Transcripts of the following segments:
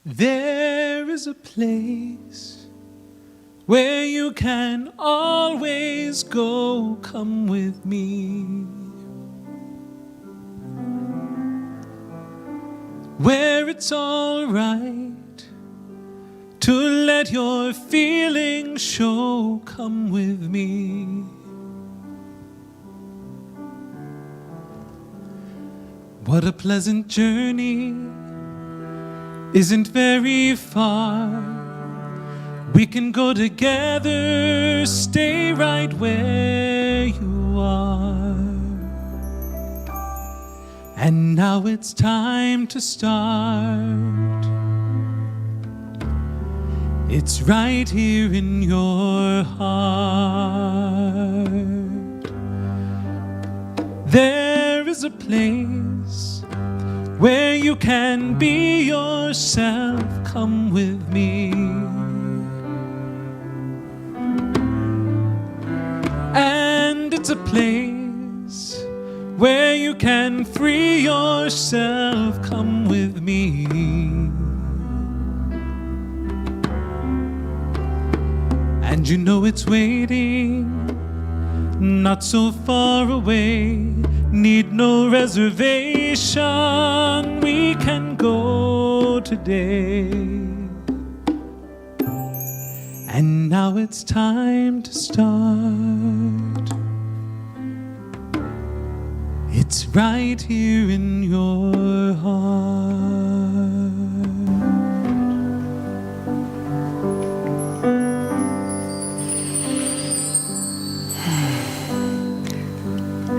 There is a place where you can always go. Come with me. Where it's all right to let your feelings show. Come with me. What a pleasant journey, isn't very far. We can go together, stay right where you are. And now it's time to start. It's right here in your heart. There is a place where you can be yourself. Come with me. And it's a place where you can free yourself. Come with me. And you know it's waiting, not so far away. Need no reservation, we can go today. And now it's time to start. It's right here in your heart.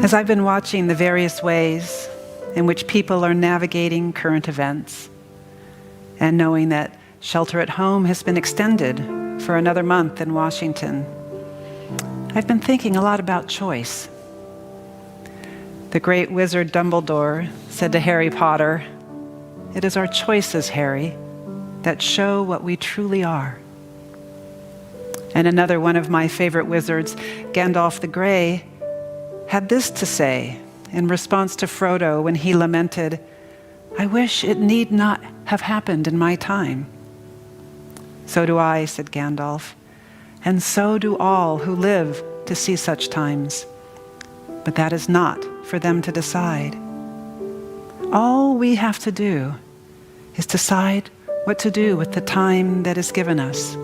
As I've been watching the various ways in which people are navigating current events, and knowing that shelter at home has been extended for another month in Washington, I've been thinking a lot about choice. The great wizard Dumbledore said to Harry Potter, "It is our choices, Harry, that show what we truly are." And another one of my favorite wizards, Gandalf the Grey, had this to say in response to Frodo when he lamented, "I wish it need not have happened in my time." "So do I," said Gandalf, "and so do all who live to see such times. But that is not for them to decide. All we have to do is decide what to do with the time that is given us."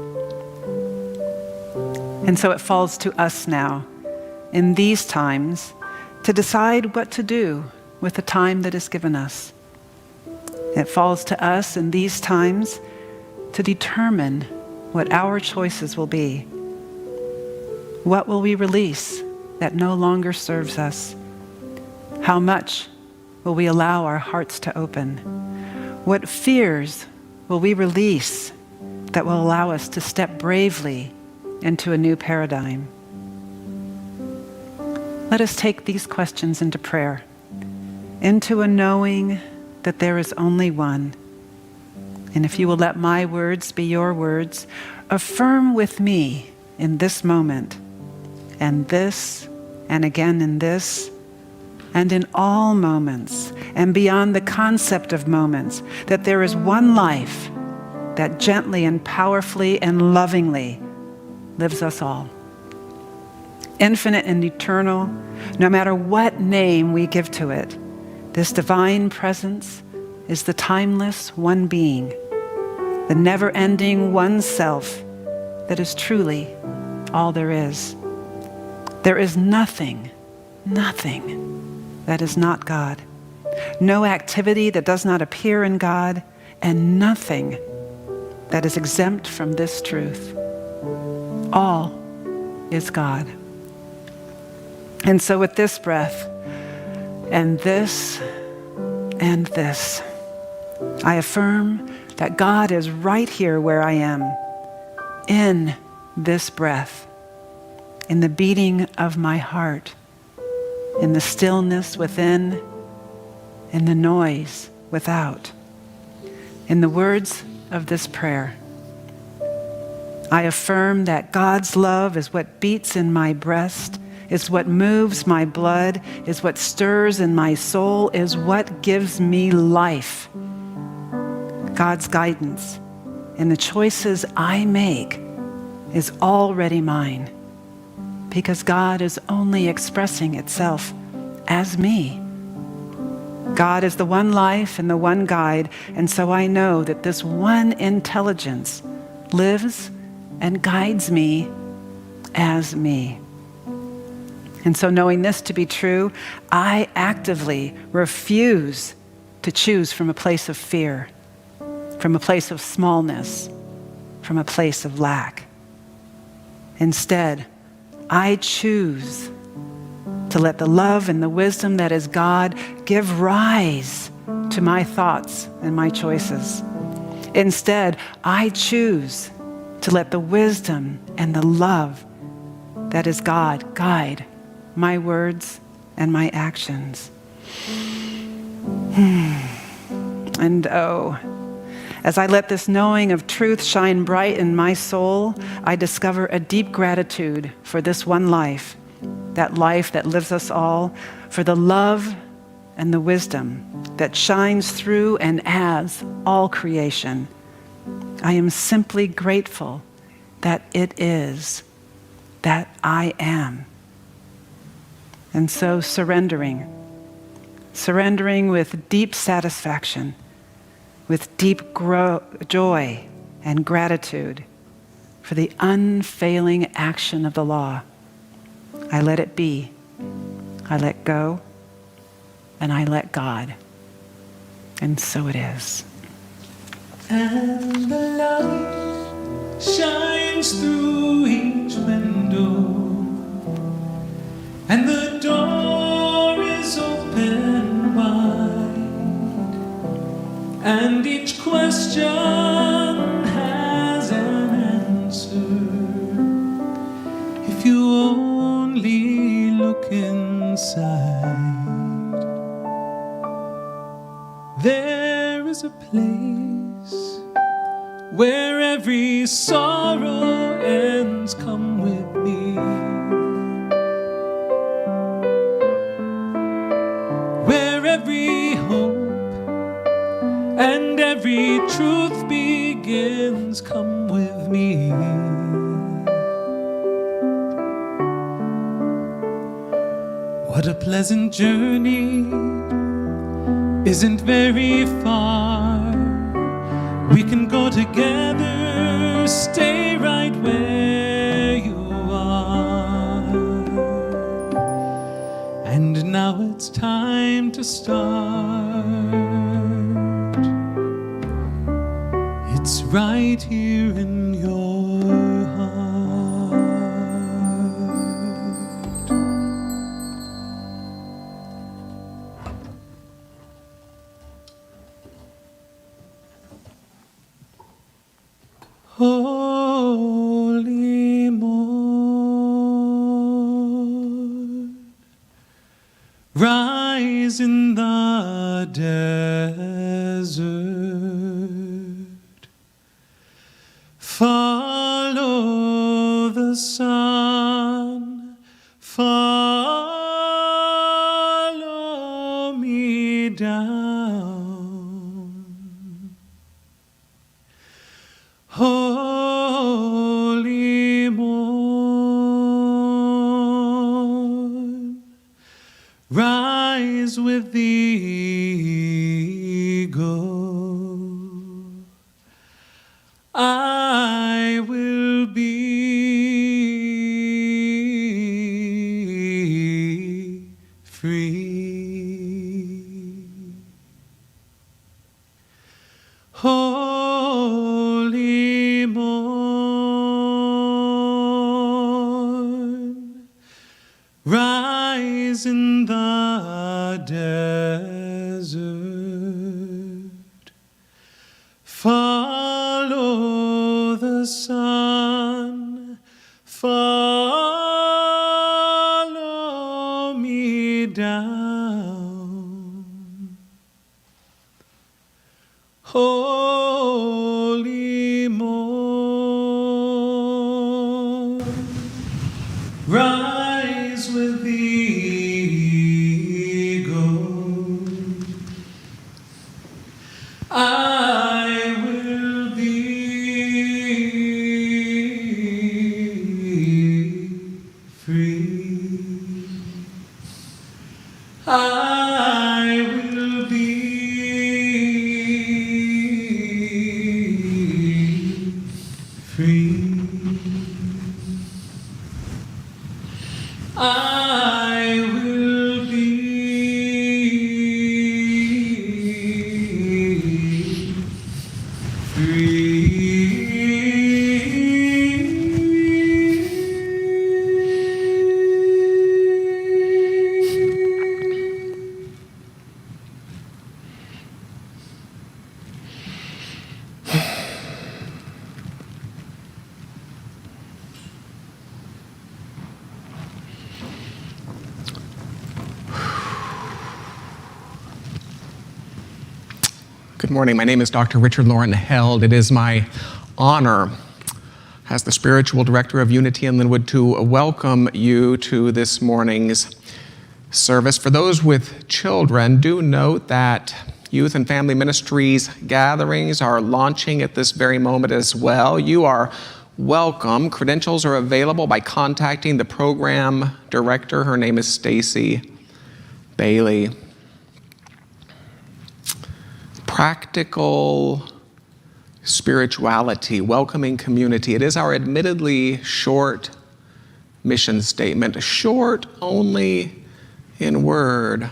And so it falls to us now, in these times, to decide what to do with the time that is given us. It falls to us in these times to determine what our choices will be. What will we release that no longer serves us? How much will we allow our hearts to open? What fears will we release that will allow us to step bravely into a new paradigm? Let us take these questions into prayer, into a knowing that there is only one. And if you will let my words be your words, affirm with me in this moment, and this, and again in this, and in all moments, and beyond the concept of moments, that there is one life that gently and powerfully and lovingly lives us all. Infinite and eternal, no matter what name we give to it, this divine presence is the timeless one being, the never-ending one self that is truly all there is. There is nothing that is not God. No activity that does not appear in God, and nothing that is exempt from this truth. All is God. And so with this breath, and this, and this, I affirm that God is right here where I am, in this breath, in the beating of my heart, in the stillness within, in the noise without. In the words of this prayer, I affirm that God's love is what beats in my breast, is what moves my blood, is what stirs in my soul, is what gives me life. God's guidance in the choices I make is already mine, because God is only expressing itself as me. God is the one life and the one guide, and so I know that this one intelligence lives and guides me as me. And so knowing this to be true, I actively refuse to choose from a place of fear, from a place of smallness, from a place of lack. Instead, I choose to let the love and the wisdom that is God give rise to my thoughts and my choices. Instead, I choose to let the wisdom and the love that is God guide my words and my actions. And oh, as I let this knowing of truth shine bright in my soul, I discover a deep gratitude for this one life, that life that lives us all, for the love and the wisdom that shines through and as all creation. I am simply grateful that it is, that I am. And so surrendering with deep satisfaction, with deep joy and gratitude for the unfailing action of the law. I let it be, I let go, and I let God. And so it is. And the light shines through each window, and the door is open wide, and each question has an answer if you only look inside. There is a place where every sorrow ends. Come with me, where every hope and every truth begins. Come with me. What a pleasant journey, isn't very far. We can go together, stay right where you are. And now it's time to start. It's right here in your heart. Holy morn, rise in the desert, follow the sun, follow me down. Holy morn, rise with the eagle. I will be free. Holy morn, rise in the desert, follow the sun, follow me down. Holy morn, rise with the eagle. I I will be free. I will be free. Good morning. My name is Dr. Richard Loren Held. It is my honor as the spiritual director of Unity in Lynnwood to welcome you to this morning's service. For those with children, do note that youth and family ministries gatherings are launching at this very moment as well. You are welcome. Credentials are available by contacting the program director. Her name is Stacy Bailey. Practical spirituality, welcoming community. It is our admittedly short mission statement, short only in word.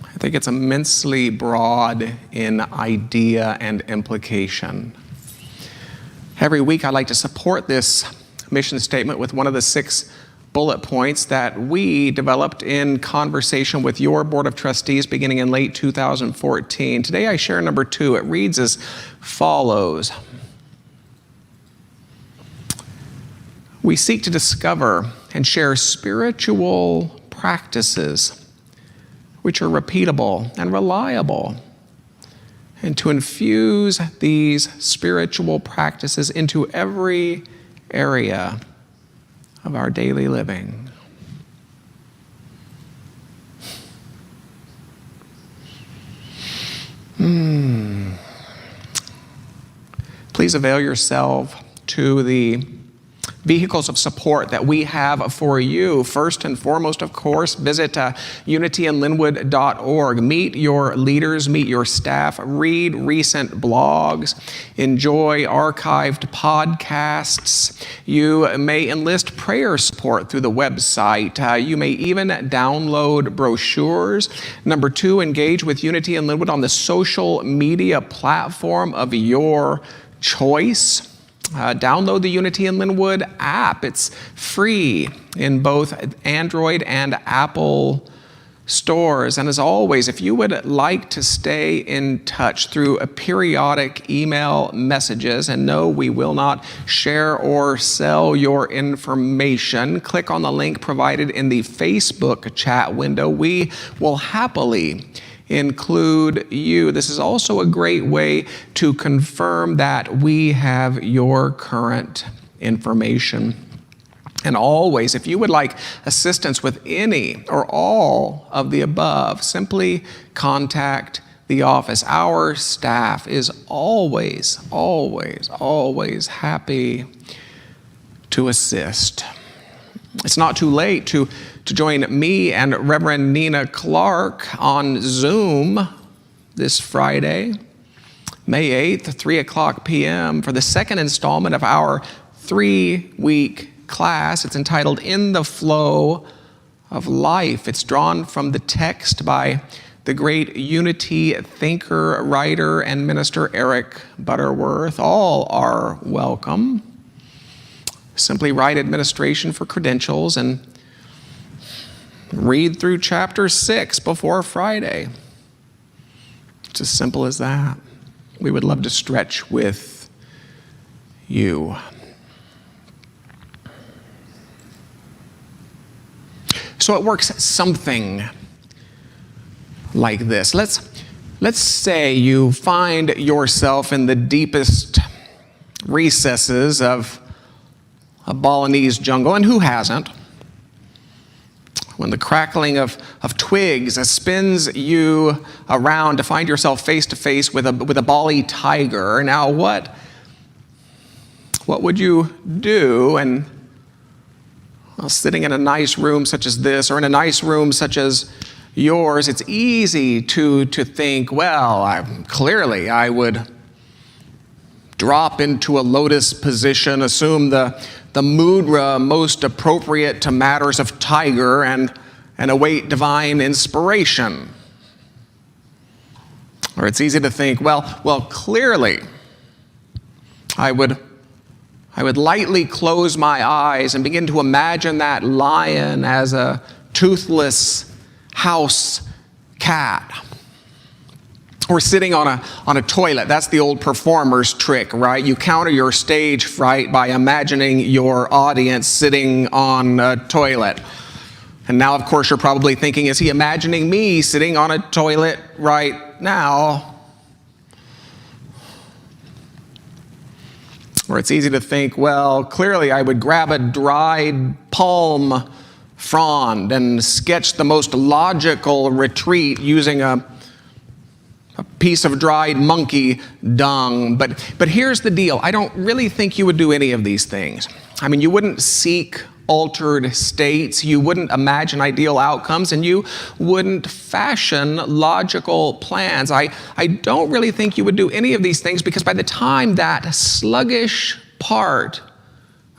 I think it's immensely broad in idea and implication. Every week I like to support this mission statement with one of the 6 bullet points that we developed in conversation with your Board of Trustees beginning in late 2014. Today I share number 2. It reads as follows. We seek to discover and share spiritual practices which are repeatable and reliable, and to infuse these spiritual practices into every area of our daily living. Please avail yourself to the vehicles of support that we have for you. First and foremost, of course, visit unityinlynnwood.org. Meet your leaders, meet your staff, read recent blogs, enjoy archived podcasts. You may enlist prayer support through the website. You may even download brochures. Number 2, engage with Unity in Lynnwood on the social media platform of your choice. Download the Unity in Lynnwood app. It's free in both Android and Apple stores. And as always, if you would like to stay in touch through a periodic email messages, and no, we will not share or sell your information, click on the link provided in the Facebook chat window. We will happily include you. This is also a great way to confirm that we have your current information. And always, if you would like assistance with any or all of the above, simply contact the office. Our staff is always, always, always happy to assist. It's not too late to join me and Reverend Nina Clark on Zoom this Friday, May 8th, 3 o'clock p.m. for the second installment of our 3-week class. It's entitled In the Flow of Life. It's drawn from the text by the great Unity thinker, writer, and minister Eyck Butterworth. All are welcome. Simply write administration for credentials and read through chapter 6 before Friday. It's as simple as that. We would love to stretch with you. So it works something like this. Let's say you find yourself in the deepest recesses of a Balinese jungle, and who hasn't? When the crackling of twigs spins you around to find yourself face to face with a Bali tiger. Now what would you do, and Well, sitting in a nice room such as this, or in a nice room such as yours, it's easy to think, well, clearly I would drop into a lotus position, assume the mudra most appropriate to matters of tiger, and await divine inspiration. Or it's easy to think, well, clearly I would lightly close my eyes and begin to imagine that lion as a toothless house cat. Or sitting on a toilet. That's the old performer's trick, right? You counter your stage fright by imagining your audience sitting on a toilet. And now, of course, you're probably thinking, is he imagining me sitting on a toilet right now? Or it's easy to think, well, clearly I would grab a dried palm frond and sketch the most logical retreat using a piece of dried monkey dung. But here's the deal. I don't really think you would do any of these things. I mean, you wouldn't seek altered states, you wouldn't imagine ideal outcomes, and you wouldn't fashion logical plans. I don't really think you would do any of these things, because by the time that sluggish part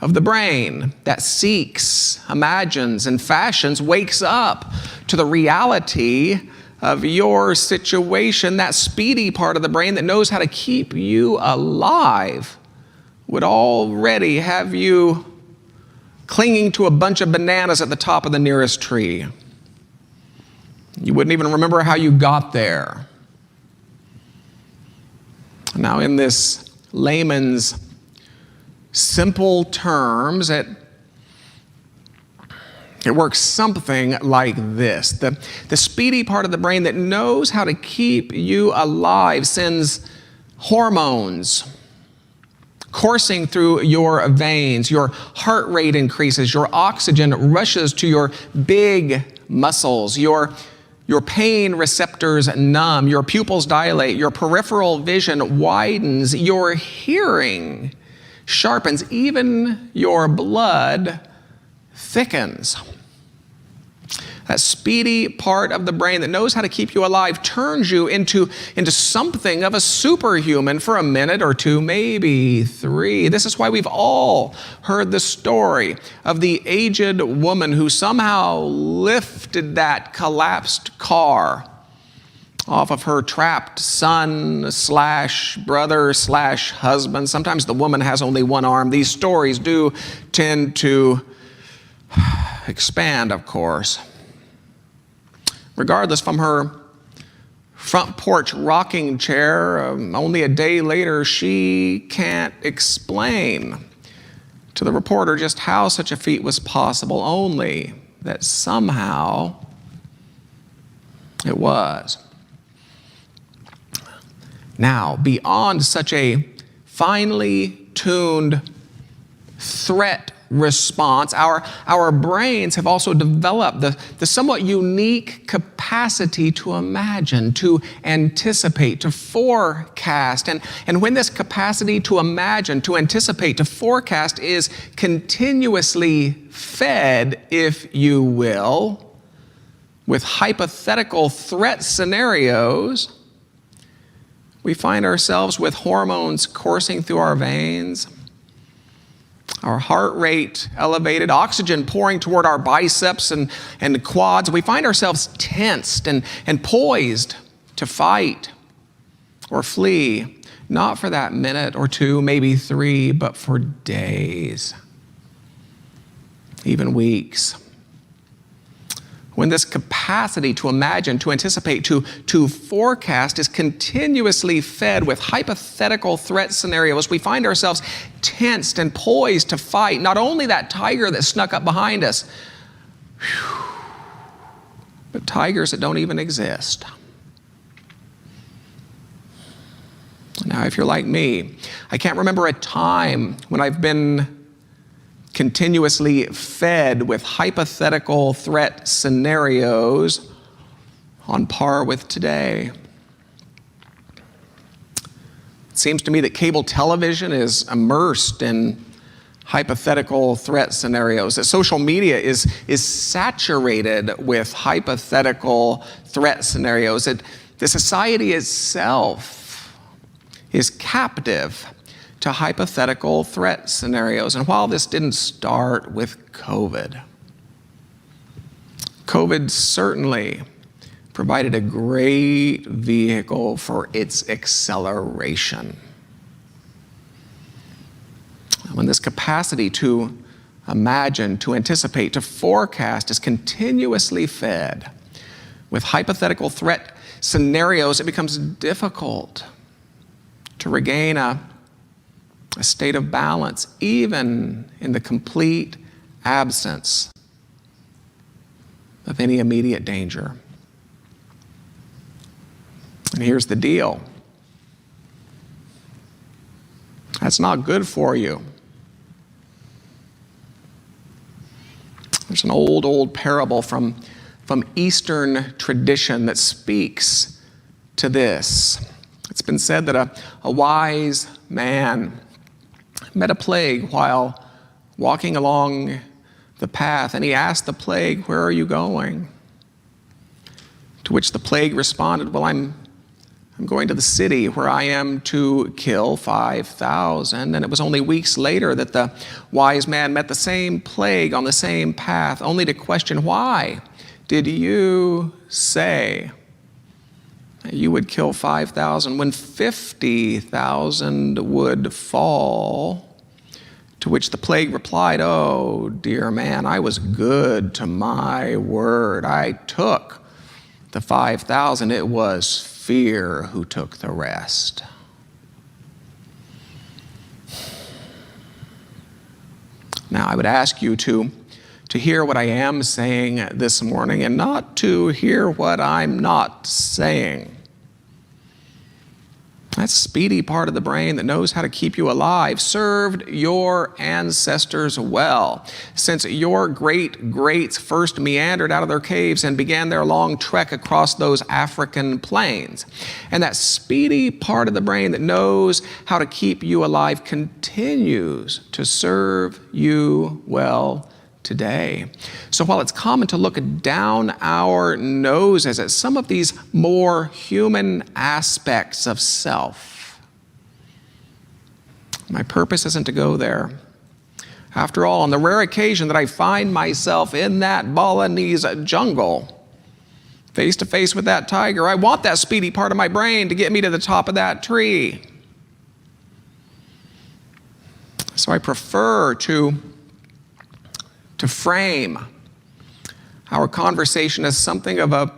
of the brain that seeks, imagines, and fashions wakes up to the reality of your situation, that speedy part of the brain that knows how to keep you alive would already have you clinging to a bunch of bananas at the top of the nearest tree. You wouldn't even remember how you got there. Now, in this layman's simple terms, it works something like this. The speedy part of the brain that knows how to keep you alive sends hormones coursing through your veins. Your heart rate increases. Your oxygen rushes to your big muscles. Your pain receptors numb. Your pupils dilate. Your peripheral vision widens. Your hearing sharpens. Even your blood thickens. That speedy part of the brain that knows how to keep you alive turns you into something of a superhuman for a minute or two, maybe 3. This is why we've all heard the story of the aged woman who somehow lifted that collapsed car off of her trapped son/brother/husband. Sometimes the woman has only one arm. These stories do tend to expand, of course. Regardless, from her front porch rocking chair, only a day later, she can't explain to the reporter just how such a feat was possible, only that somehow it was. Now, beyond such a finely tuned threat response, our brains have also developed the somewhat unique capacity to imagine, to anticipate, to forecast. And when this capacity to imagine, to anticipate, to forecast is continuously fed, if you will, with hypothetical threat scenarios, we find ourselves with hormones coursing through our veins, our heart rate elevated, oxygen pouring toward our biceps and quads. We find ourselves tensed and poised to fight or flee, not for that minute or 2, maybe 3, but for days, even weeks. When this capacity to imagine, to anticipate, to forecast is continuously fed with hypothetical threat scenarios, we find ourselves tensed and poised to fight not only that tiger that snuck up behind us, but tigers that don't even exist. Now, if you're like me, I can't remember a time when I've been continuously fed with hypothetical threat scenarios on par with today. It seems to me that cable television is immersed in hypothetical threat scenarios. That social media is saturated with hypothetical threat scenarios. The society itself is captive to hypothetical threat scenarios. And while this didn't start with COVID certainly provided a great vehicle for its acceleration. When this capacity to imagine, to anticipate, to forecast is continuously fed with hypothetical threat scenarios, it becomes difficult to regain a state of balance, even in the complete absence of any immediate danger. And here's the deal. That's not good for you. There's an old parable from Eastern tradition that speaks to this. It's been said that a wise man met a plague while walking along the path, and he asked the plague, "Where are you going?" To which the plague responded, "Well, I'm going to the city where I am to kill 5,000. And it was only weeks later that the wise man met the same plague on the same path, only to question, "Why did you say that you would kill 5,000 when 50,000 would fall?" To which the plague replied, "Oh, dear man, I was good to my word. I took the 5,000. It was fear who took the rest." Now, I would ask you to hear what I am saying this morning and not to hear what I'm not saying. That speedy part of the brain that knows how to keep you alive served your ancestors well. Since your great-greats first meandered out of their caves and began their long trek across those African plains. And that speedy part of the brain that knows how to keep you alive continues to serve you well today. So while it's common to look down our noses at some of these more human aspects of self, my purpose isn't to go there. After all, on the rare occasion that I find myself in that Balinese jungle, face to face with that tiger, I want that speedy part of my brain to get me to the top of that tree. So I prefer to frame our conversation as something of a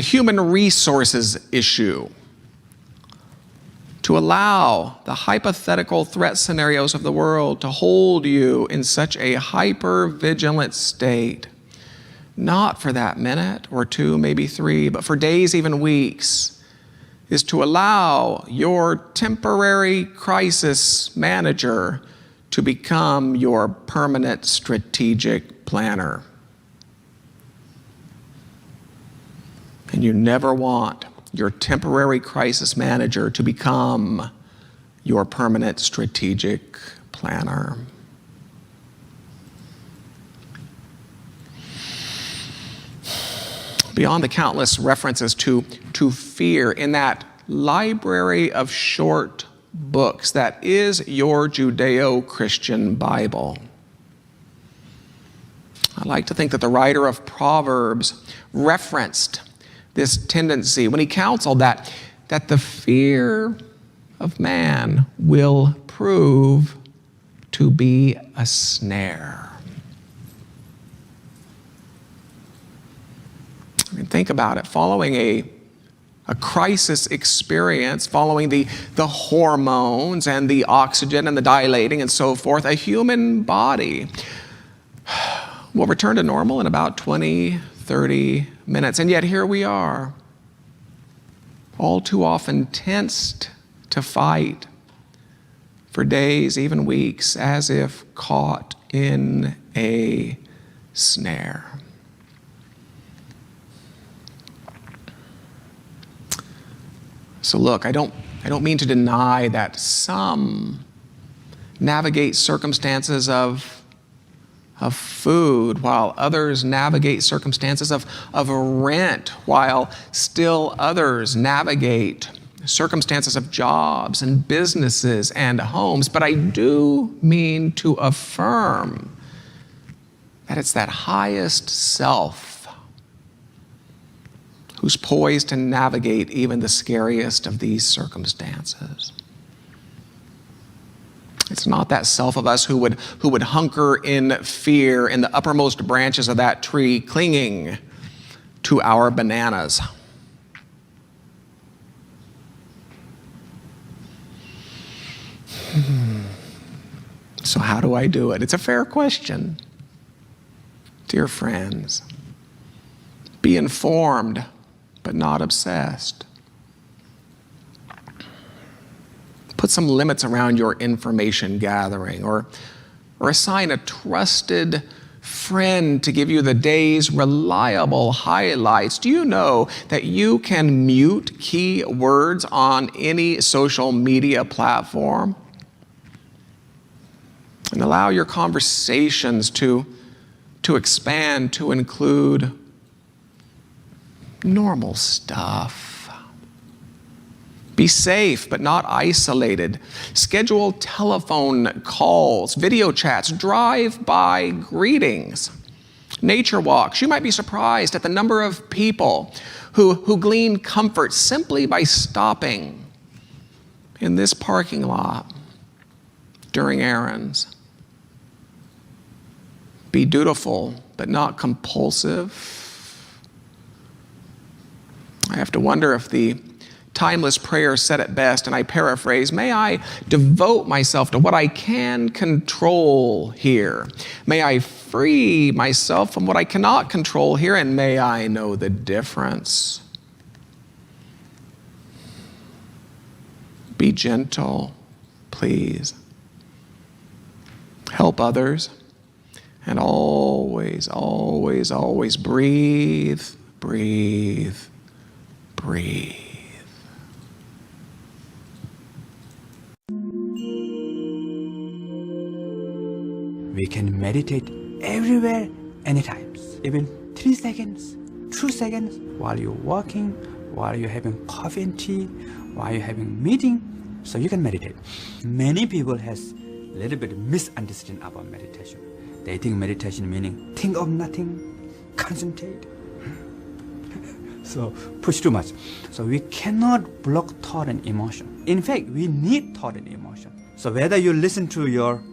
human resources issue, to allow the hypothetical threat scenarios of the world to hold you in such a hyper-vigilant state, not for that minute or two, maybe three, but for days, even weeks, is to allow your temporary crisis manager to become your permanent strategic planner. And you never want your temporary crisis manager to become your permanent strategic planner. Beyond the countless references to fear in that library of short books that is your Judeo-Christian Bible, I like to think that the writer of Proverbs referenced this tendency when he counseled that the fear of man will prove to be a snare. I mean, think about it. Following a crisis experience, following the hormones and the oxygen and the dilating and so forth, a human body will return to normal in about 20, 30 minutes. And yet here we are, all too often tensed to fight for days, even weeks, as if caught in a snare. So look, I don't mean to deny that some navigate circumstances of food, while others navigate circumstances of rent, while still others navigate circumstances of jobs and businesses and homes. But I do mean to affirm that it's that highest self who's poised to navigate even the scariest of these circumstances. It's not that self of us who would hunker in fear in the uppermost branches of that tree, clinging to our bananas. So how do I do it? It's a fair question. Dear friends, be informed, but not obsessed. Put some limits around your information gathering, or assign a trusted friend to give you the day's reliable highlights. Do you know that you can mute key words on any social media platform? And allow your conversations to expand to include normal stuff. Be safe, but not isolated. Schedule telephone calls, video chats, drive-by greetings, nature walks. You might be surprised at the number of people who glean comfort simply by stopping in this parking lot during errands. Be dutiful, but not compulsive. I have to wonder if the timeless prayer said it best, and I paraphrase, may I devote myself to what I can control here. May I free myself from what I cannot control here, and may I know the difference. Be gentle, please. Help others, and always, always, always breathe, breathe, breathe. We can meditate everywhere, anytime. Even 3 seconds, 2 seconds, while you're walking, while you're having coffee and tea, while you're having meeting, so you can meditate. Many people has a little bit misunderstanding about meditation. They think meditation meaning think of nothing, concentrate. So push too much. So we cannot block thought and emotion. In fact, we need thought and emotion. So whether you listen to your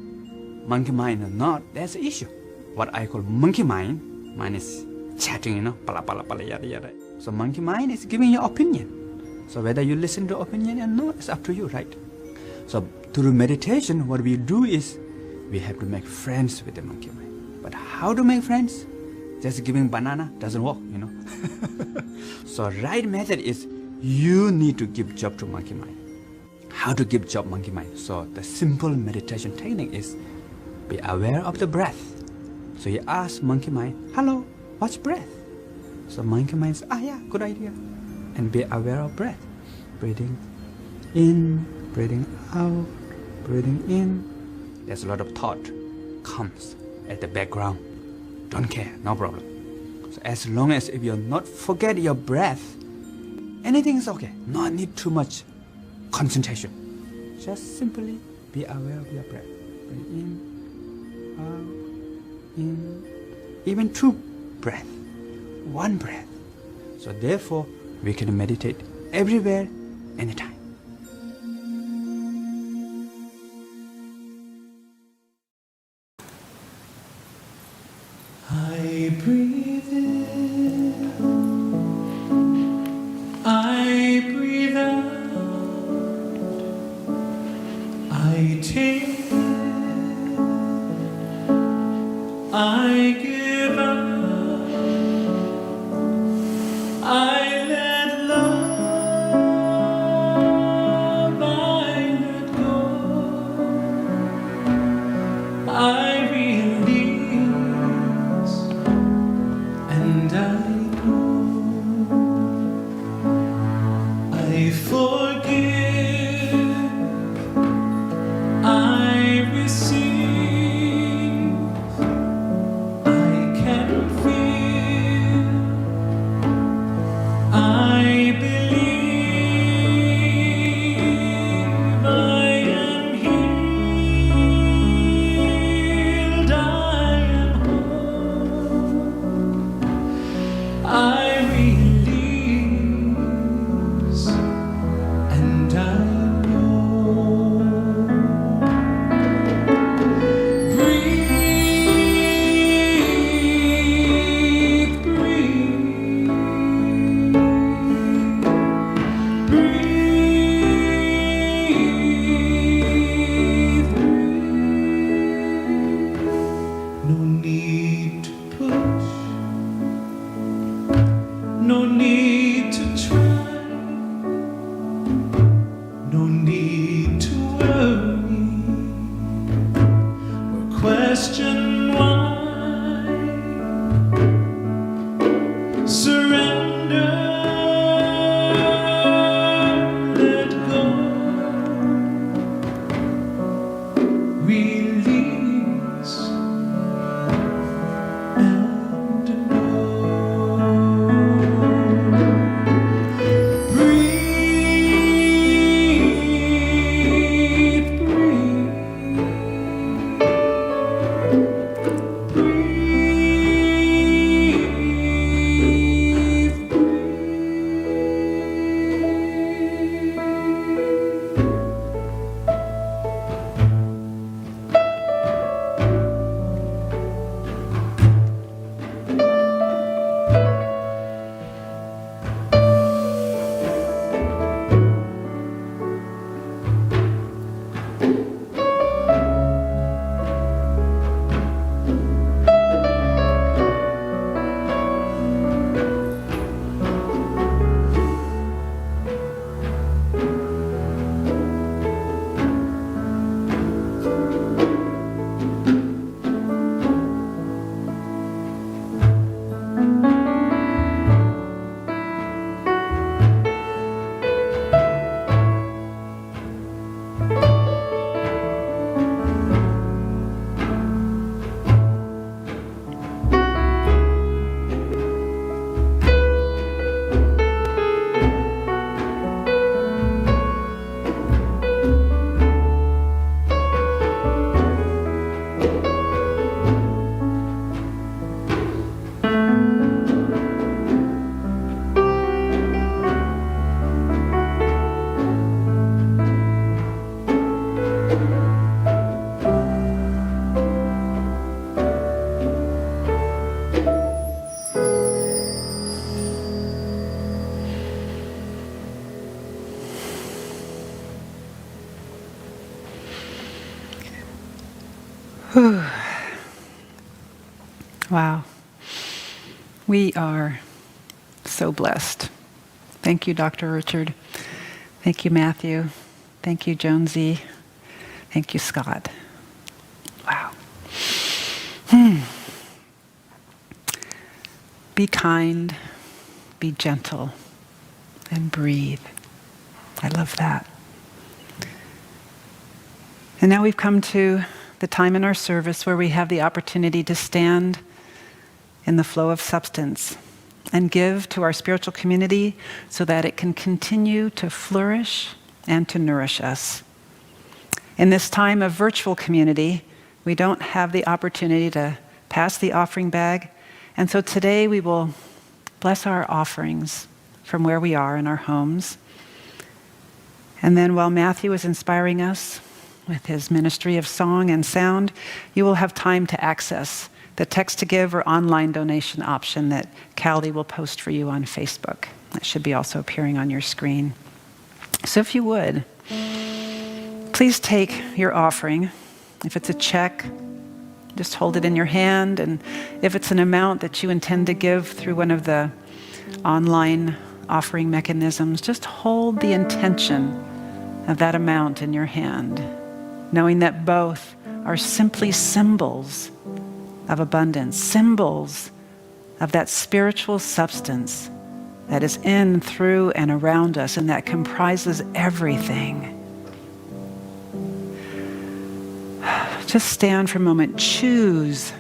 monkey mind or not, that's the issue. What I call monkey mind, mine is chatting, pala pala pala yada yada. So monkey mind is giving you opinion. So whether you listen to opinion or not, it's up to you, right? So through meditation, what we do is we have to make friends with the monkey mind. But how to make friends? Just giving banana doesn't work, So right method is you need to give job to monkey mind. How to give job monkey mind? So the simple meditation technique is be aware of the breath. So you ask monkey mind, hello, what's breath? So monkey mind says, yeah, good idea. And be aware of breath. Breathing in, breathing out, breathing in. There's a lot of thought comes at the background. Don't care, no problem. So as long as if you're not forget your breath, anything is okay. No need too much concentration. Just simply be aware of your breath. Breathe in, out, in, even 2 breaths, 1 breath. So therefore, we can meditate everywhere, anytime. I breathe in, I breathe out, I take in, I give up, I let love, I let go, I release, and I know, I forgive, I No need to try, no need to worry or question why. Surrender, let go, release and know. Breathe, breathe, Wow. We are so blessed. Thank you, Dr. Richard. Thank you, Matthew. Thank you, Jonesy. Thank you, Scott. Wow. Be kind, be gentle, and breathe. I love that. And now we've come to the time in our service where we have the opportunity to stand in the flow of substance and give to our spiritual community so that it can continue to flourish and to nourish us. In this time of virtual community, we don't have the opportunity to pass the offering bag, and so today we will bless our offerings from where we are in our homes. And then while Matthew is inspiring us with his ministry of song and sound, you will have time to access the text to give or online donation option that Callie will post for you on Facebook. That should be also appearing on your screen. So if you would, please take your offering. If it's a check, just hold it in your hand. And if it's an amount that you intend to give through one of the online offering mechanisms, just hold the intention of that amount in your hand, knowing that both are simply symbols of abundance, symbols of that spiritual substance that is in, through, and around us, and that comprises everything. Just stand for a moment. Choose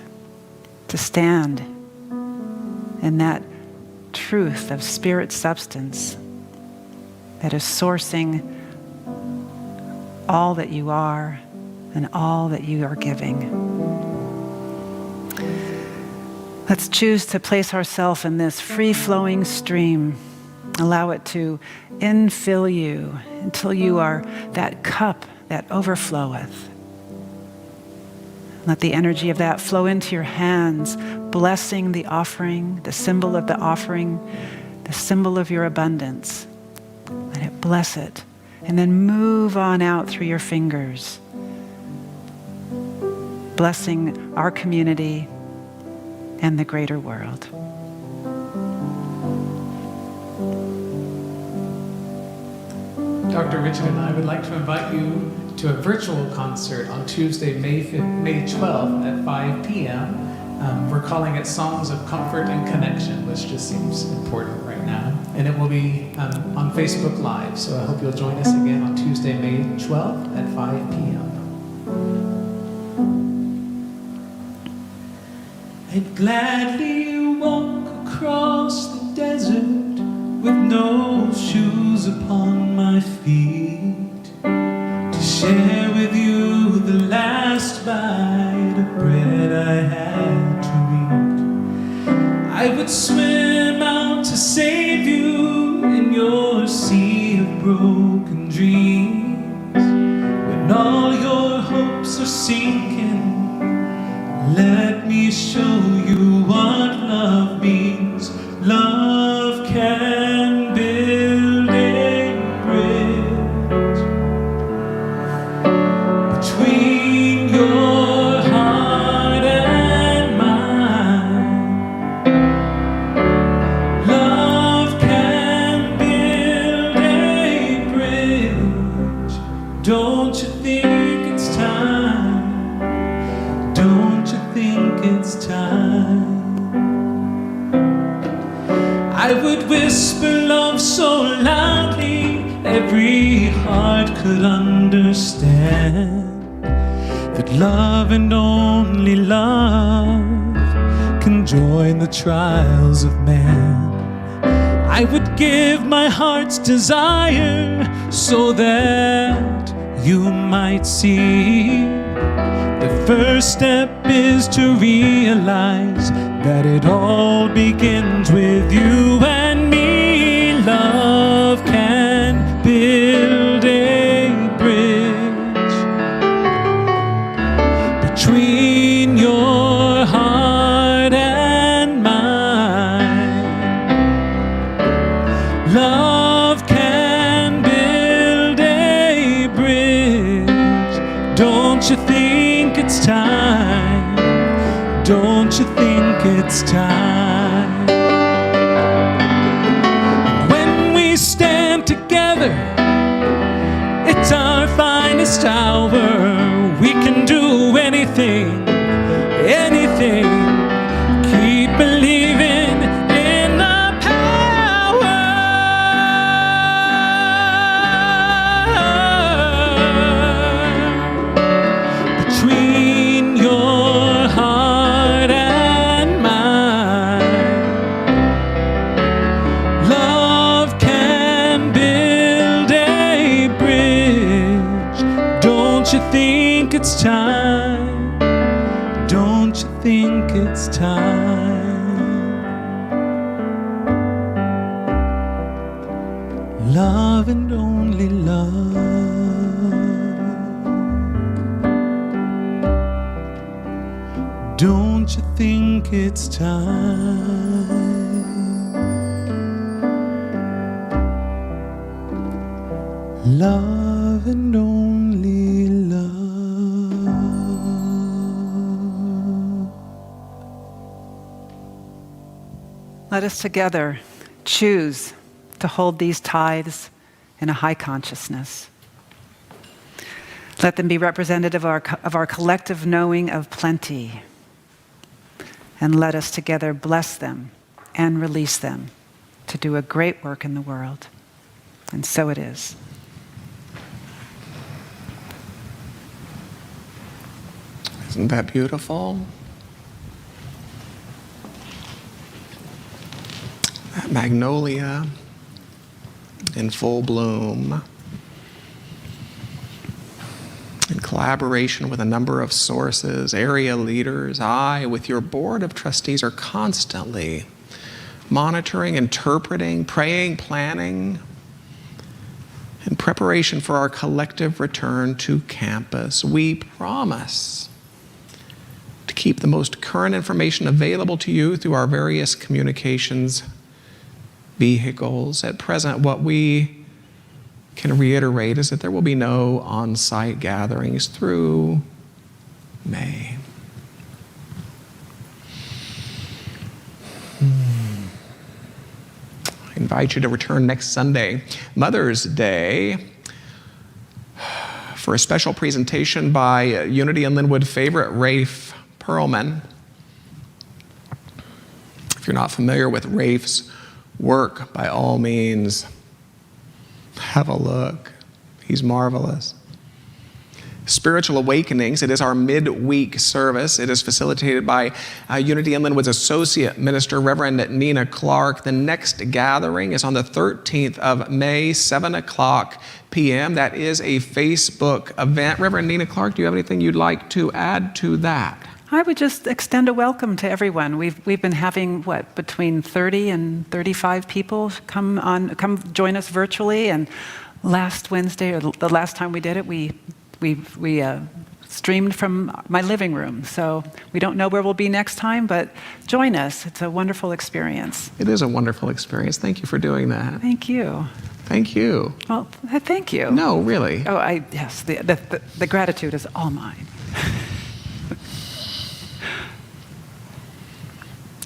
to stand in that truth of spirit substance that is sourcing all that you are and all that you are giving. Let's choose to place ourselves in this free-flowing stream. Allow it to infill you until you are that cup that overfloweth. Let the energy of that flow into your hands, blessing the offering, the symbol of the offering, the symbol of your abundance. Let it bless it. And then move on out through your fingers, blessing our community and the greater world. Dr. Richard and I would like to invite you to a virtual concert on Tuesday, May 12th at 5 p.m. We're calling it Songs of Comfort and Connection, which just seems important right now. And it will be on Facebook Live, so I hope you'll join us again on Tuesday, May 12th at 5 p.m. I'd gladly walk across the desert with no shoes upon my feet to share with you the last bite of bread I had to eat. I would swim out to save you in your sea of broken dreams. When all your hopes are sinking, let me show you what love means. Love can build a bridge between your heart and mine. Love can build a bridge. Don't you think it's time? Don't you think it's time? I would whisper love so loudly every heart could understand that love and only love can join the trials of man. I would give my heart's desire so that you might see. The first step is to realize that it all begins with you and me. Love can build a bridge between your heart and mine. Love can build a bridge. Don't you think it's time? Don't you think it's time? When we stand together, it's our finest hour. We can do anything, anything. Keep believing in the power between your heart and mine. Love can build a bridge. Don't you think it's time? Don't you think it's time? Love and only love. Don't you think it's time? Love and only love. Let us together choose to hold these tithes in a high consciousness. Let them be representative of our collective knowing of plenty. And let us together bless them and release them to do a great work in the world. And so it is. Isn't that beautiful? That magnolia in full bloom, in collaboration with a number of sources, area leaders, I, with your board of trustees, are constantly monitoring, interpreting, praying, planning, in preparation for our collective return to campus. We promise to keep the most current information available to you through our various communications vehicles. At present, what we can reiterate is that there will be no on-site gatherings through May. I invite you to return next Sunday, Mother's Day, for a special presentation by Unity in Lynnwood favorite Rafe Perlman. If you're not familiar with Rafe's work, by all means, have a look. He's marvelous. Spiritual Awakenings. It is our midweek service. It is facilitated by Unity in Lynnwood's Associate Minister, Reverend Nadine Clark. The next gathering is on the 13th of May, 7 o'clock p.m. That is a Facebook event. Reverend Nadine Clark, do you have anything you'd like to add to that? I would just extend a welcome to everyone. We've been having, between 30 and 35 people come join us virtually. And last Wednesday, or the last time we did it, we streamed from my living room. So we don't know where we'll be next time, but join us. It's a wonderful experience. It is a wonderful experience. Thank you for doing that. Thank you. Thank you. Well, thank you. No, really. Oh, yes, the gratitude is all mine.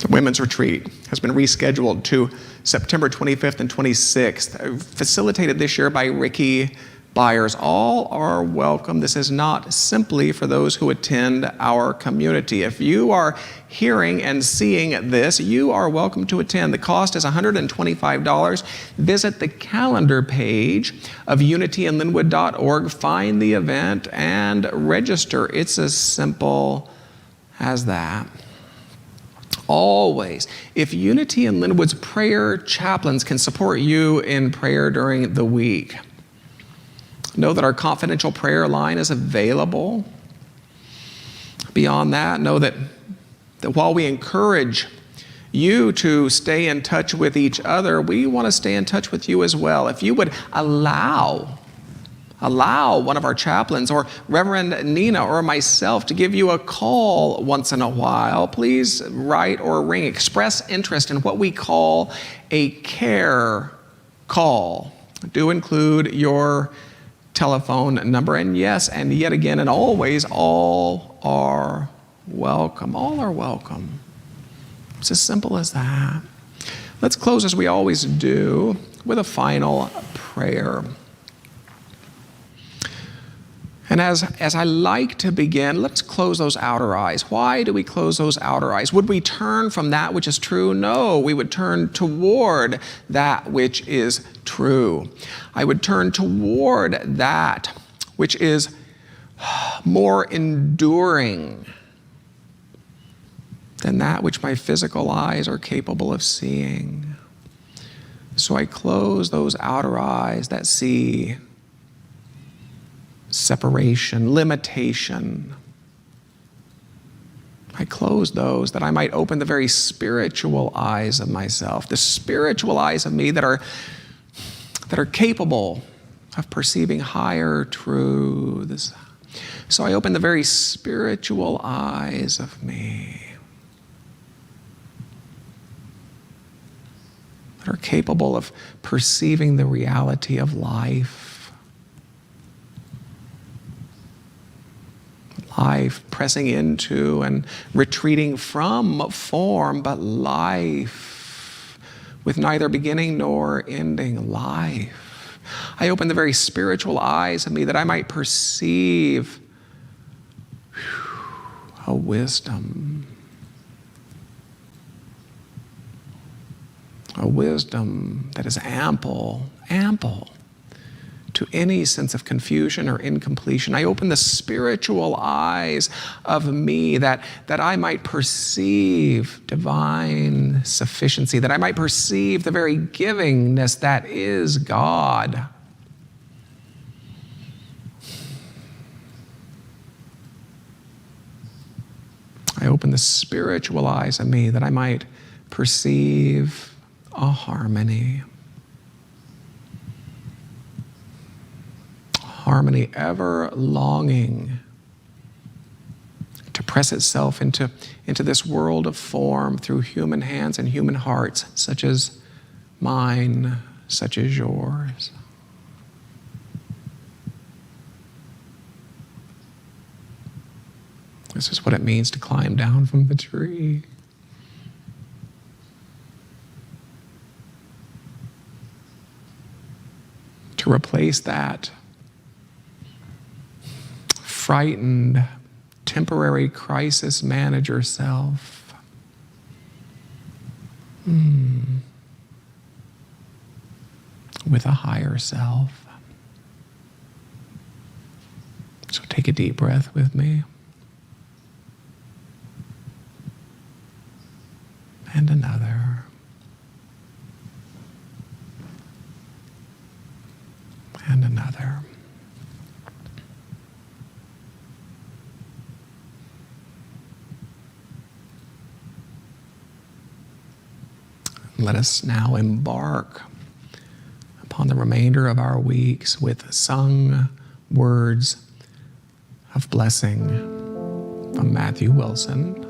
The Women's Retreat has been rescheduled to September 25th and 26th, facilitated this year by Ricky Byers. All are welcome. This is not simply for those who attend our community. If you are hearing and seeing this, you are welcome to attend. The cost is $125. Visit the calendar page of unityinlynnwood.org, find the event, and register. It's as simple as that. Always, if Unity in Lynnwood's prayer chaplains can support you in prayer during the week, know that our confidential prayer line is available. Beyond that, know that while we encourage you to stay in touch with each other, we want to stay in touch with you as well. If you would allow one of our chaplains or Reverend Nina or myself to give you a call once in a while, please write or ring. Express interest in what we call a care call. Do include your telephone number. And yes, and yet again, and always, all are welcome. All are welcome. It's as simple as that. Let's close, as we always do, with a final prayer. And as I like to begin, let's close those outer eyes. Why do we close those outer eyes? Would we turn from that which is true? No, we would turn toward that which is true. I would turn toward that which is more enduring than that which my physical eyes are capable of seeing. So I close those outer eyes that see separation, limitation. I close those that I might open the very spiritual eyes of myself, the spiritual eyes of me that are capable of perceiving higher truths. So I open the very spiritual eyes of me that are capable of perceiving the reality of life. Life pressing into and retreating from form, but life with neither beginning nor ending. Life. I open the very spiritual eyes of me that I might perceive a wisdom. A wisdom that is ample to any sense of confusion or incompletion. I open the spiritual eyes of me that I might perceive divine sufficiency, that I might perceive the very givingness that is God. I open the spiritual eyes of me that I might perceive a harmony. Harmony ever longing to press itself into this world of form through human hands and human hearts, such as mine, such as yours. This is what it means to climb down from the tree. To replace that frightened, temporary crisis manager self. With a higher self. So take a deep breath with me. And another. And another. Let us now embark upon the remainder of our weeks with sung words of blessing from Matthew Wilson.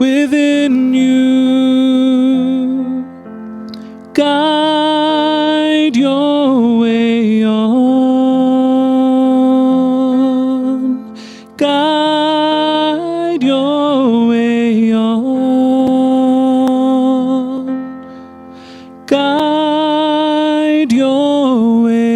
Within you, guide your way on, guide your way on, guide your way